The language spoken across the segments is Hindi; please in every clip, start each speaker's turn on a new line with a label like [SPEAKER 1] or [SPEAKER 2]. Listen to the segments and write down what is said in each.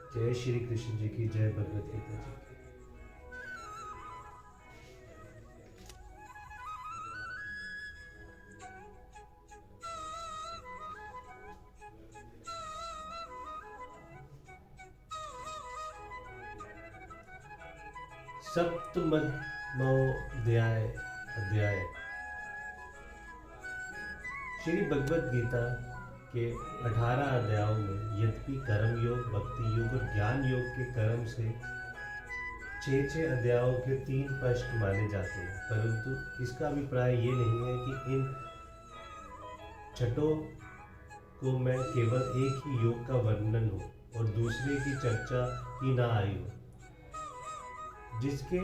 [SPEAKER 1] जय श्री कृष्ण जी की जय, भगवत गीता जी की। सप्तमोध्याय अध्याय। श्री भगवत गीता के 18 अध्यायों में यद्यपि कर्म योग, भक्ति योग और ज्ञान योग के कर्म से 6 अध्यायों के 3 पृष्ठ माने जाते हैं, परंतु इसका अभिप्राय ये नहीं है कि इन छठों को मैं केवल एक ही योग का वर्णन हो और दूसरे की चर्चा ही ना आई हो। जिसके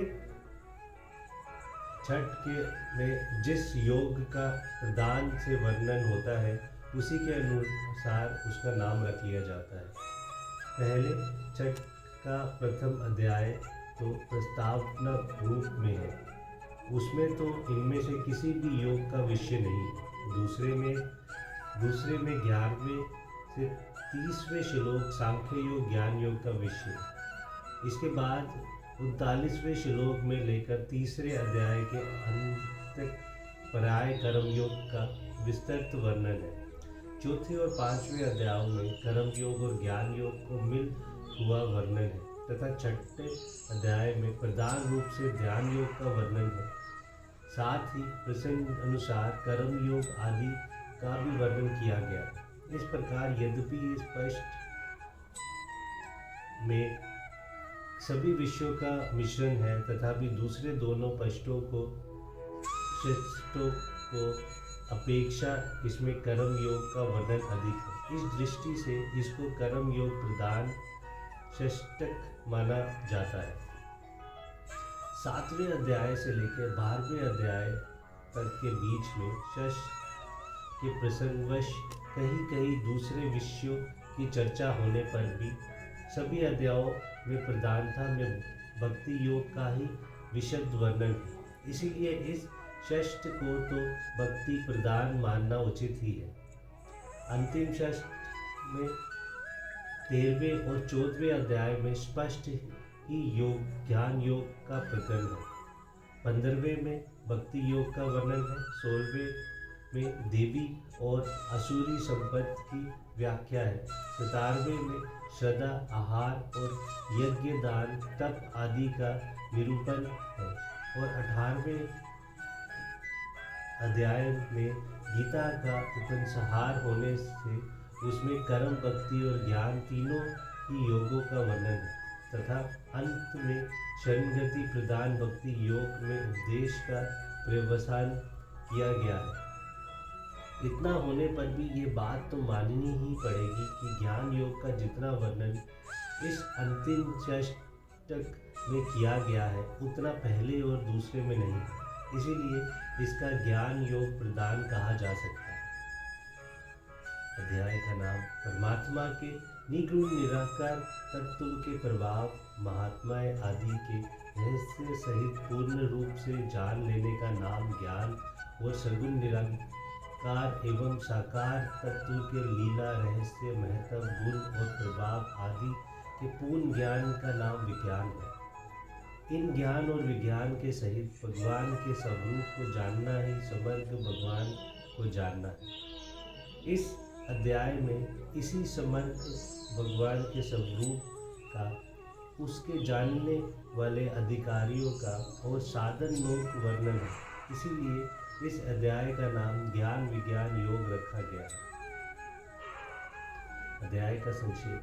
[SPEAKER 1] छठ के में जिस योग का प्रदान से वर्णन होता है उसी के अनुसार उसका नाम रख लिया जाता है। पहले छठ का प्रथम अध्याय तो प्रस्तावना रूप में है, उसमें तो इनमें से किसी भी योग का विषय नहीं। दूसरे में 11वें से 30वें श्लोक सांख्य योग ज्ञान योग का विषय। इसके बाद 39वें श्लोक में लेकर तीसरे अध्याय के अंत तक पराय कर्म योग का विस्तृत वर्णन है। चौथे और 5वें अध्यायों में कर्म योग और ज्ञान योग को मिल हुआ वर्णन है तथा छठे अध्याय में प्रधान रूप से ध्यान योग का वर्णन है। साथ ही प्रसंग अनुसार कर्म योग आदि का भी वर्णन किया गया। इस प्रकार यद्यपि इस पृष्ठ में सभी विषयों का मिश्रण है तथापि दूसरे दोनों पृष्ठों को अपेक्षा इसमें कर्म योग का वर्णन अधिक है। इस दृष्टि से इसको कर्म योग प्रधान षष्टक माना जाता है। 7वें अध्याय से लेकर 12वें अध्याय तक के बीच में षष्ठ के प्रसंगवश कहीं दूसरे विषयों की चर्चा होने पर भी सभी अध्यायों में प्रधानता में भक्ति योग का ही विशद वर्णन है। इसीलिए इस षष्ठ को तो भक्ति प्रधान मानना उचित ही है। अंतिम षष्ठ में 13वें और 14वें अध्याय में स्पष्ट ही योग ज्ञान योग का प्रकरण है। 15वें में भक्ति योग का वर्णन है। 16वें में देवी और असुरी संपत्ति की व्याख्या है। 17वें में श्रद्धा, आहार और यज्ञ, दान, तप आदि का निरूपण है और 18वें अध्याय में गीता का उपसंहार होने से उसमें कर्म, भक्ति और ज्ञान तीनों ही योगों का वर्णन है तथा अंत में शरणगति प्रदान भक्ति योग में उपदेश का पर्यवसान किया गया है। इतना होने पर भी ये बात तो माननी ही पड़ेगी कि ज्ञान योग का जितना वर्णन इस अंतिम षष्टक में किया गया है उतना पहले और दूसरे में नहीं, इसीलिए इसका ज्ञान योग प्रदान कहा जा सकता है। अध्याय का नाम परमात्मा के निगुण निराकार तत्व के प्रभाव, महात्मा आदि के रहस्य सहित पूर्ण रूप से जान लेने का नाम ज्ञान और सगुण निराकार एवं साकार तत्व के लीला, रहस्य, महत्व, गुण और प्रभाव आदि के पूर्ण ज्ञान का नाम विज्ञान है। इन ज्ञान और विज्ञान के सहित भगवान के स्वरूप को जानना ही समग्र भगवान को जानना है। इस अध्याय में इसी समग्र भगवान के स्वरूप का, उसके जानने वाले अधिकारियों का और साधनों का वर्णन है। इसीलिए इस अध्याय का नाम ज्ञान विज्ञान योग रखा गया है। अध्याय का संक्षेप।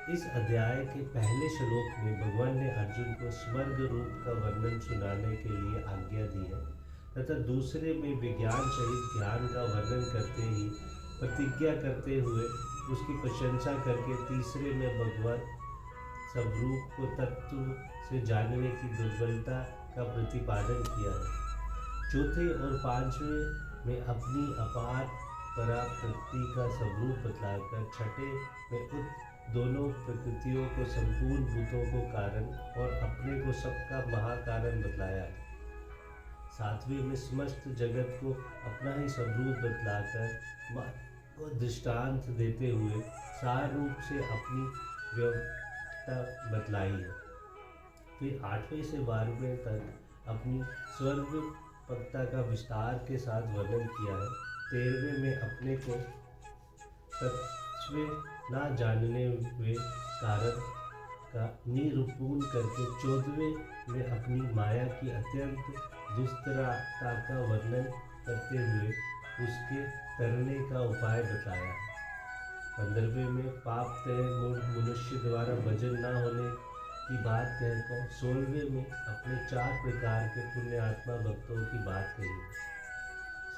[SPEAKER 1] इस अध्याय के पहले श्लोक में भगवान ने अर्जुन को समग्र रूप का वर्णन सुनाने के लिए आज्ञा दी है तथा दूसरे में विज्ञान सहित ज्ञान का वर्णन करते ही प्रतिज्ञा करते हुए उसकी प्रशंसा करके तीसरे में भगवत स्वरूप को तत्व से जानने की दुर्बलता का प्रतिपादन किया है। चौथे और 5वें में अपनी अपार पराप्रकृति का स्वरूप बतलाकर छठे में दोनों प्रकृतियों को, संपूर्ण भूतों को कारण और अपने को सबका महाकारण बतलाया है। 7वें में समस्त जगत को अपना ही स्वरूप बतलाकर को दृष्टांत देते हुए सार रूप से अपनी आवश्यकता बतलाई है। फिर 8वें से 12वें तक अपनी सर्वव्यापकता का विस्तार के साथ वर्णन किया है। 13वें में अपने को सच्चे ना जानने वे कारण का निरूपण करके 14वें में अपनी माया की अत्यंत दुष्टता का वर्णन करते हुए उसके तरने का उपाय बताया। 15वें में पाप तय मनुष्य द्वारा भजन न होने की बात कहकर 16वें में अपने 4 प्रकार के पुण्य आत्मा भक्तों की बात कही।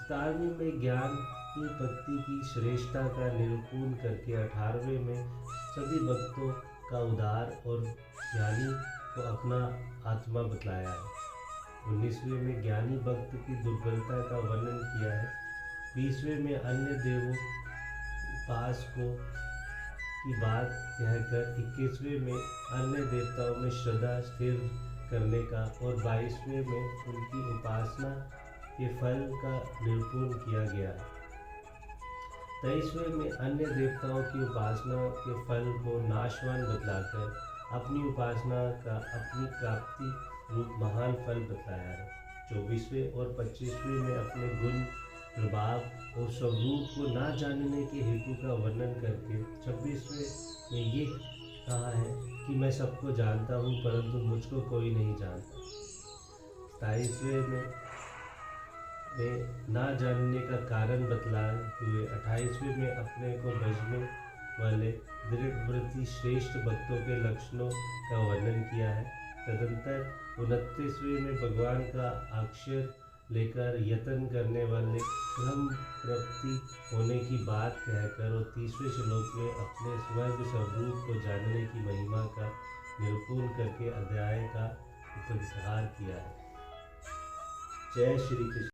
[SPEAKER 1] 17वें में ज्ञान की भक्ति की श्रेष्ठता का निरूपण करके 18वें में सभी भक्तों का उदार और ज्ञानी को अपना आत्मा बतलाया है। 19वें में ज्ञानी भक्त की दुर्बलता का वर्णन किया है। 20वें में अन्य देवों उपासकों की बात कहकर 21वें में अन्य देवताओं में श्रद्धा स्थिर करने का और 22वें में उनकी उपासना के फल का निरूपण किया गया। 23वें में अन्य देवताओं की उपासना के फल को नाशवान बतलाकर अपनी उपासना का अपनी प्राप्ति रूप महान फल बतलाया है। 24वें और 25वें में अपने गुण प्रभाव और स्वरूप को ना जानने के हेतु का वर्णन करके 26वें में ये कहा है कि मैं सबको जानता हूँ परंतु मुझको कोई नहीं जानता। 27वें में ना जानने का कारण बतलाए हुए 28वें में अपने को भजने वाले दृढ़व्रती श्रेष्ठ भक्तों के लक्षणों का वर्णन किया है। तदंतर 29वें में भगवान का अक्षर लेकर यत्न करने वाले ब्रह्म प्राप्ति होने की बात कहकर और 30वें श्लोक में अपने स्वर्ग स्वरूप को जानने की महिमा का निरूपण करके अध्याय का उपसंहार किया है। जय श्री कृष्ण।